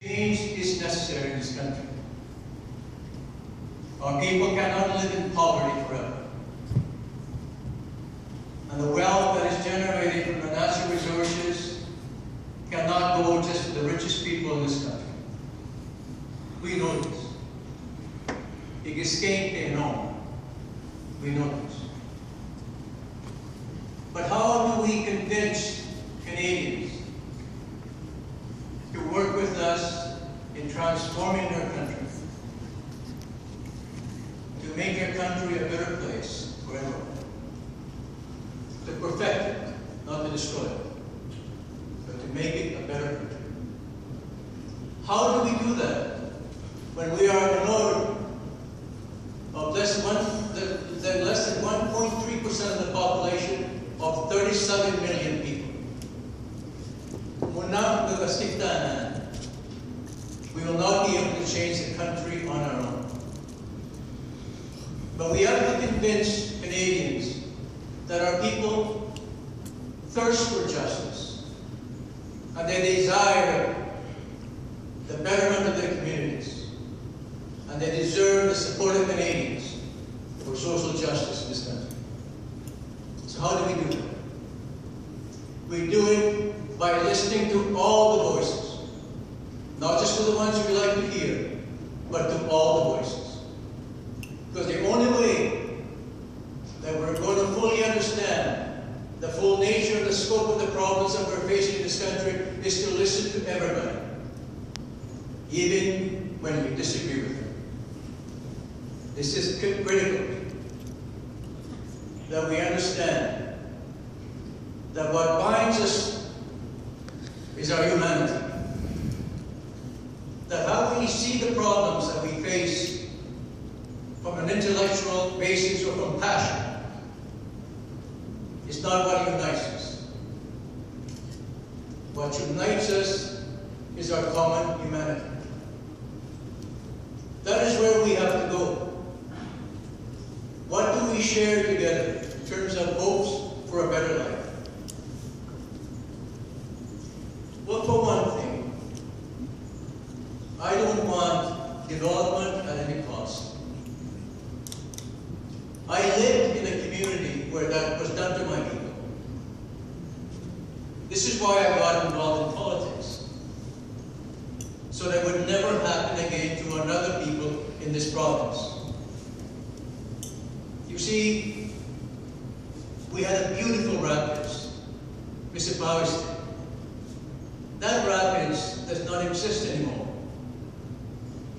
Change is necessary in this country. Our people cannot live in poverty forever. And the wealth that is generated from the natural resources cannot go just to the richest people in this country. We know this. We know this. But how do we convince Canadians to work with us in transforming their country, to make their country a better place for everyone, to perfect it, not to destroy it, but to make it a better country? How do we do that when we are in an order of less than 1.3% of the population of 37 million people? We will not be able to change the country on our own. But we have to convince Canadians that our people thirst for justice and they desire the betterment of their communities, and they deserve the support of Canadians for social justice in this country. So how do we do that? We do it by listening to all the voices, not just to the ones we like to hear, but to all the voices. Because the only way that we're going to fully understand the full nature and the scope of the problems that we're facing in this country is to listen to everybody, even when we disagree with them. This is critical, that we understand that what binds us is our humanity. That how we see the problems that we face from an intellectual basis or from passion is not what unites us. What unites us is our common humanity. That is where we have to go. What do we share together in terms of hopes for a better life? Well, for one thing, I don't want development at any cost. I lived in a community where that was done to my people. This is why I got involved in politics, so that would never happen again to another people in this province. You see, we had a beautiful rapids, Mr. Toghestiy. That rapids does not exist anymore.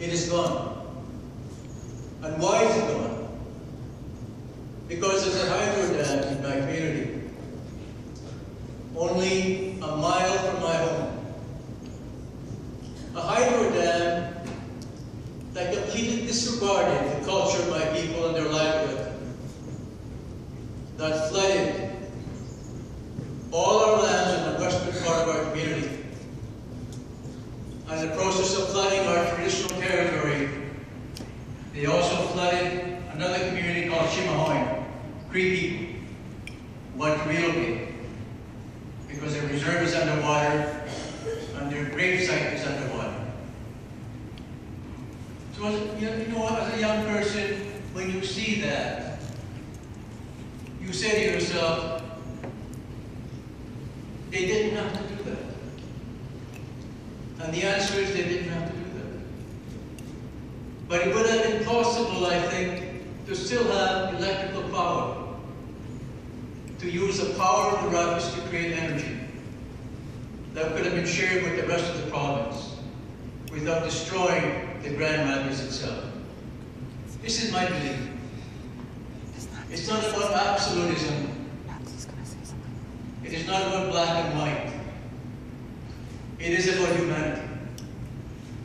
It is gone. And why is it gone? Because there's a hydro dam in my community, only a mile from my home. A hydro dam that completely disregarded the culture of my people and their livelihood, that flooded all our lands in the western part of our community. And in the process of flooding our traditional territory, they also flooded another community called Shimahoy, Cree people, who had to relocate because their reserve is underwater and their gravesite is underwater. So, you know what, as a young person, when you see that, you say to yourself, they didn't have to do that. And the answer is they didn't have to do that. But it would have been possible, I think, to still have electrical power, to use the power of the rapids to create energy that could have been shared with the rest of the province without destroying the Grand Rapids itself. This is my belief. It's not about absolutism. It is not about black and white. It is about humanity.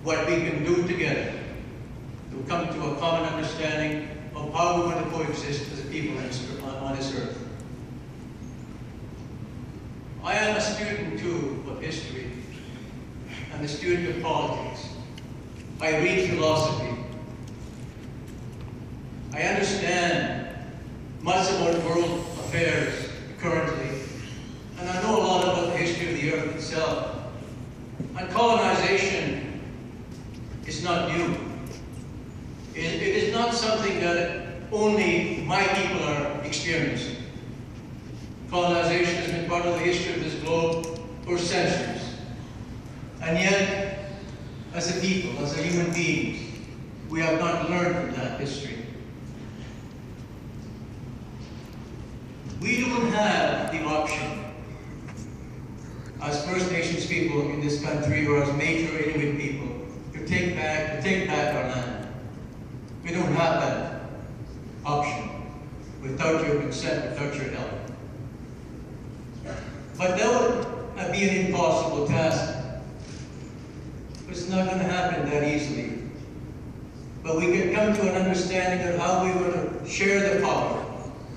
What we can do together to come to a common understanding of how we want to coexist as a people on this earth. I am a student too of history and a student of politics. I read philosophy. I understand much about world affairs currently, and I know a lot about the history of the earth itself. And colonization that only my people are experiencing. Colonization has been part of the history of this globe for centuries. And yet, as a people, as a human beings, we have not learned from that history. We don't have the option as First Nations people in this country or as major Inuit people to take back our land. We don't have that option without your consent, without your help. But that would be an impossible task. It's not going to happen that easily. But we can come to an understanding of how we're going to share the power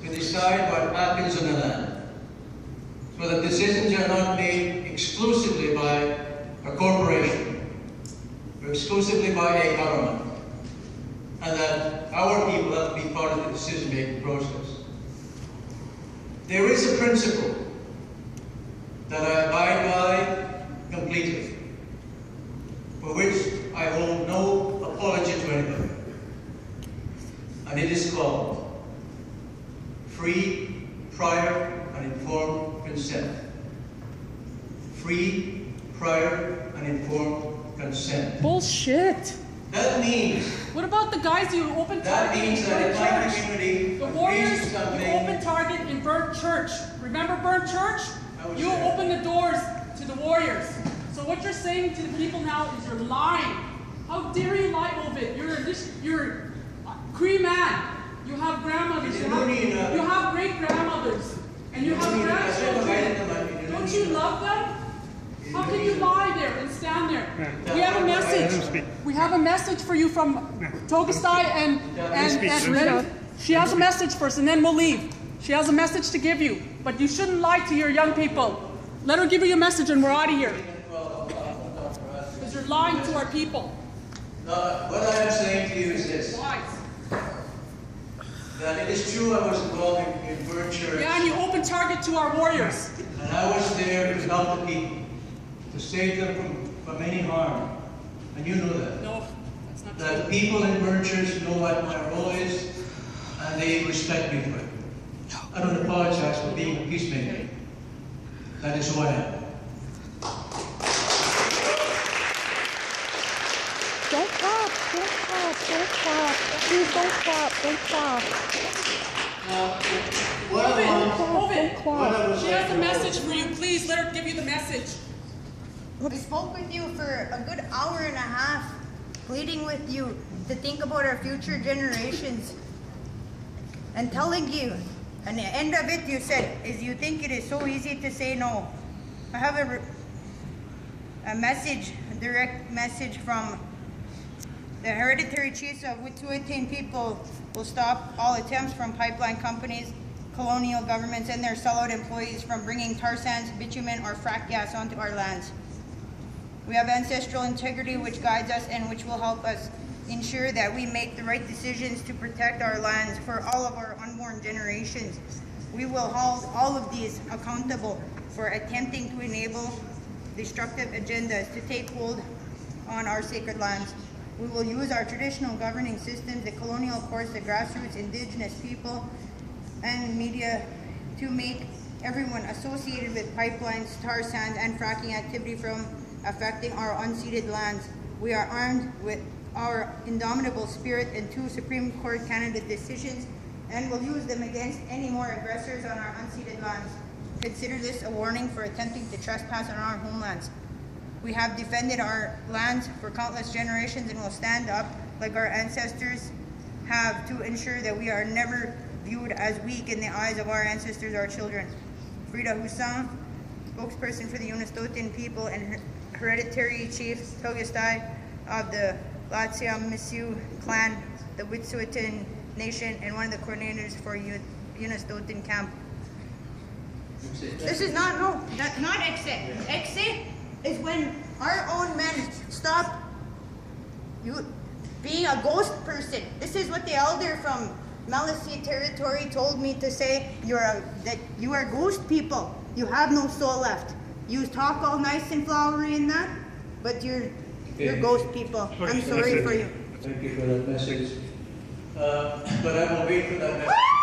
to decide what happens on the land. So that decisions are not made exclusively by a corporation or exclusively by a government. And that our people have to be part of the decision-making process. There is a principle that I abide by completely, for which I hold no apology to anybody. And it is called free, prior, and informed consent. Free, prior, and informed consent. Bullshit. That means... What about the guys you open target? That means that in my community, the Warriors, you open target in Burnt Church. Remember Burnt Church? You open the doors to the Warriors. So what you're saying to the people now is you're lying. How dare you lie, Ovide? You're a Cree man. You have grandmothers. You have great-grandmothers. And you have grandchildren. Don't you love them? How can you lie there and stand there? We have a message. We have a message for you from Toghestiy and Freda. She has a message first, and then we'll leave. She has a message to give you, but you shouldn't lie to your young people. Let her give you a message, and we're out of here. Because you're lying to our people. What I am saying to you is this. That it is true I was involved in Burnt Church. Yeah, and you opened target to our Warriors. And I was there to help the people, to save them from any harm. And you know that. No, that's not true. The people in Burnt Church know what my role is, and they respect me for it. I don't apologize for being a peacemaker. That is who I am. Don't clap, don't clap, don't clap. Please don't clap, don't clap. Ovide, she has a message for you. Please let her give you the message. I spoke with you for a good hour and a half, pleading with you to think about our future generations and telling you, and the end of it you said, is you think it is so easy to say no. I have a message, a direct message from the Hereditary Chiefs of Unist'ot'en people will stop all attempts from pipeline companies, colonial governments, and their sellout employees from bringing tar sands, bitumen, or fracked gas onto our lands. We have ancestral integrity which guides us and which will help us ensure that we make the right decisions to protect our lands for all of our unborn generations. We will hold all of these accountable for attempting to enable destructive agendas to take hold on our sacred lands. We will use our traditional governing systems, the colonial courts, the grassroots, Indigenous people, and media to make everyone associated with pipelines, tar sands, and fracking activity from affecting our unceded lands. We are armed with our indomitable spirit and 2 Supreme Court Canada decisions and will use them against any more aggressors on our unceded lands. Consider this a warning for attempting to trespass on our homelands. We have defended our lands for countless generations and will stand up like our ancestors have to ensure that we are never viewed as weak in the eyes of our ancestors, our children. Freda Huson, spokesperson for the Unistoten people and Hereditary Chiefs, Toghestiy of the Likhts amisyu clan, the Unist'ot'en Nation, and one of the coordinators for Unist'ot'en Camp. This is not exit. Exit is when our own men stop you being a ghost person. This is what the elder from Malice territory told me to say. That you are ghost people. You have no soul left. You talk all nice and flowery and that, but you're ghost people. I'm sorry for you. Thank you for that message. But I will wait for that message.